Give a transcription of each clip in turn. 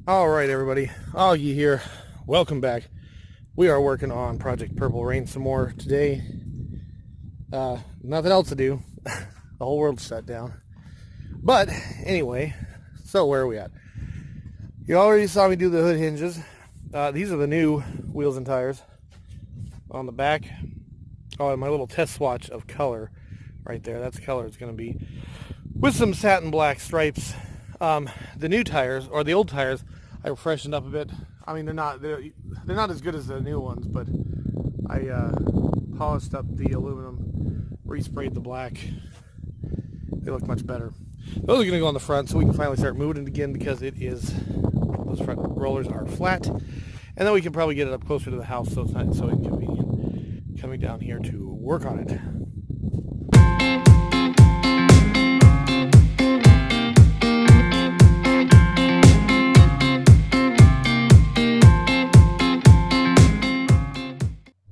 All right, everybody, Augie here. Welcome back. We are working on Project Purple Rain some more today. Nothing else to do. The whole world's shut down. But anyway, so where are we at? You already saw me do the hood hinges. These are the new wheels and tires on the back. Oh, and my little test swatch of color right there. That's the color it's going to be, with some satin black stripes. The new tires, or the old tires, I freshened up a bit. I mean, they're not as good as the new ones, but I polished up the aluminum, resprayed the black. They look much better. Those are going to go on the front, so we can finally start moving it again, because those front rollers are flat, and then we can probably get it up closer to the house, so it's not so inconvenient coming down here to work on it.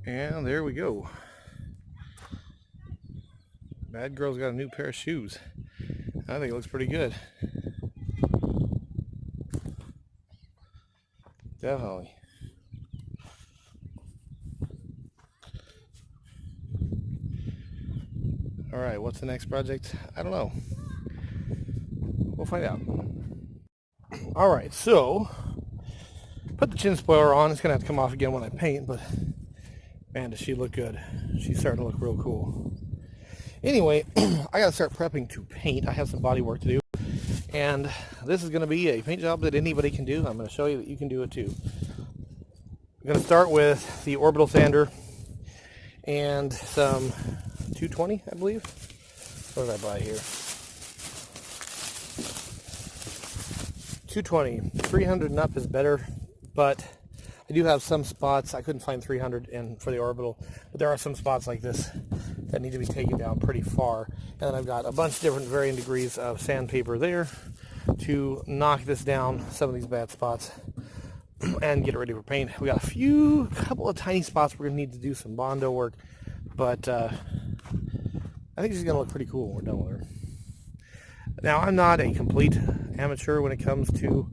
And there we go. Bad girl's got a new pair of shoes. I think it looks pretty good. Definitely. All right, what's the next project? I don't know. We'll find out. All right, so put the chin spoiler on. It's gonna have to come off again when I paint, but man, does she look good. She's starting to look real cool. Anyway, I gotta start prepping to paint. I have some body work to do, and this is gonna be a paint job that anybody can do. I'm gonna show you that you can do it too. I'm gonna start with the orbital sander and some 220, I believe. What did I buy here? 220. 300 and up is better, but I do have some spots. I couldn't find 300 for the orbital, but there are some spots like this that need to be taken down pretty far. And then I've couple of different varying degrees of sandpaper there to knock this down, some of these bad spots, and get it ready for paint. We got couple of tiny spots we're gonna need to do some Bondo work, but I think she's gonna look pretty cool when we're done with her. Now, I'm not a complete amateur when it comes to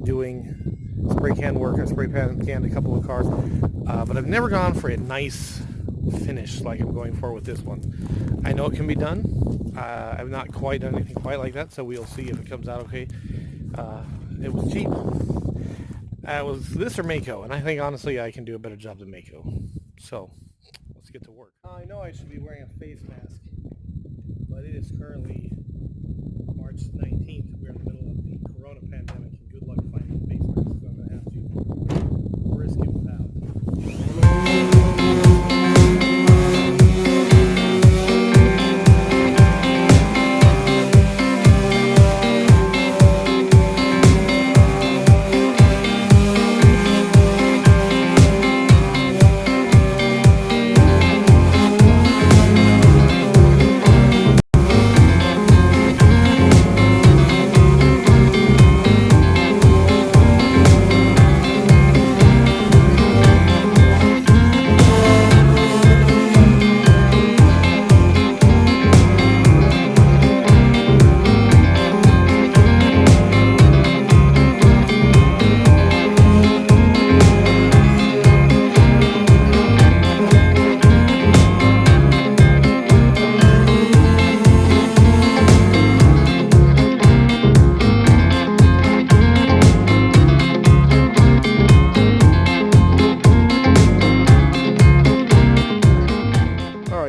doing spray can work. I spray canned a couple of cars, but I've never gone for a nice finish like I'm going for with this one. I know it can be done. I've not quite done anything quite like that, so we'll see if it comes out okay. It was cheap. It was this or Mako, and I think honestly I can do a better job than Mako. So let's get to work. I know I should be wearing a face mask, but it is currently March 19th. We're in the middle of the corona pandemic, and good luck finding a face mask, so I'm going to have to risk it without.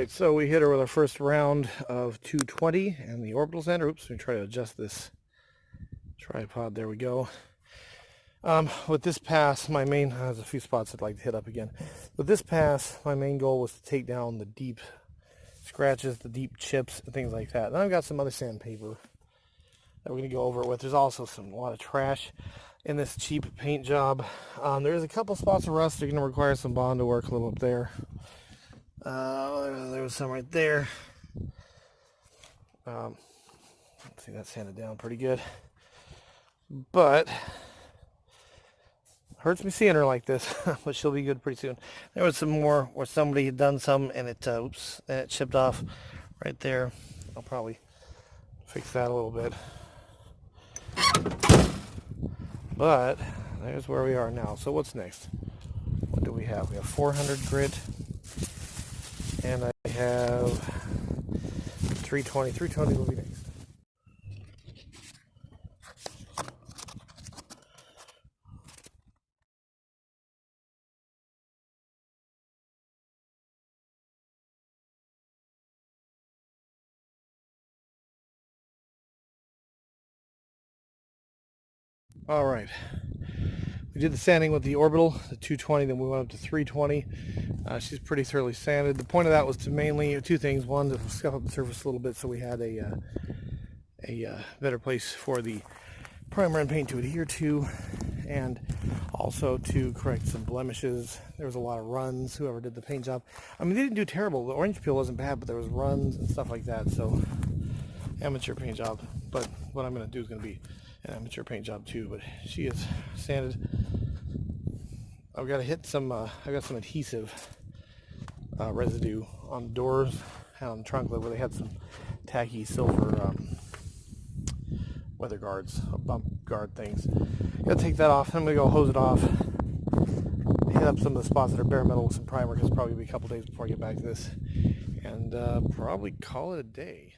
So we hit her with our first round of 220 and the orbital sander. Oops, let me try to adjust this tripod. There we go. With this pass, my main, there's a few spots I'd like to hit up again. With this pass, my main goal was to take down the deep scratches, the deep chips, and things like that. Then I've got some other sandpaper that we're going to go over with. There's also a lot of trash in this cheap paint job. There's a couple spots of rust that are going to require some Bondo work, a little up there. There was some right there. Let's see, that's sanded down pretty good. But hurts me seeing her like this, but she'll be good pretty soon. There was some more where somebody had done some and it and it chipped off right there. I'll probably fix that a little bit. But there's where we are now. So what's next? What do we have? We have 400 grit, and I have 320. 320 will be next. All right. We did the sanding with the orbital, the 220, then we went up to 320. She's pretty thoroughly sanded. The point of that was to mainly two things. One, to scuff up the surface a little bit so we had a better place for the primer and paint to adhere to, and also to correct some blemishes. There was a lot of runs, whoever did the paint job. I mean, they didn't do terrible. The orange peel wasn't bad, but there was runs and stuff like that. So, amateur paint job. But what I'm going to do is going to be an amateur paint job too. But she is sanded. I've got to hit some, I've got some adhesive residue on the doors and on the trunk lid where they had some tacky silver weather guards, bump guard things. Gotta take that off. I'm gonna go hose it off, hit up some of the spots that are bare metal with some primer, because it's probably gonna be a couple days before I get back to this, and probably call it a day.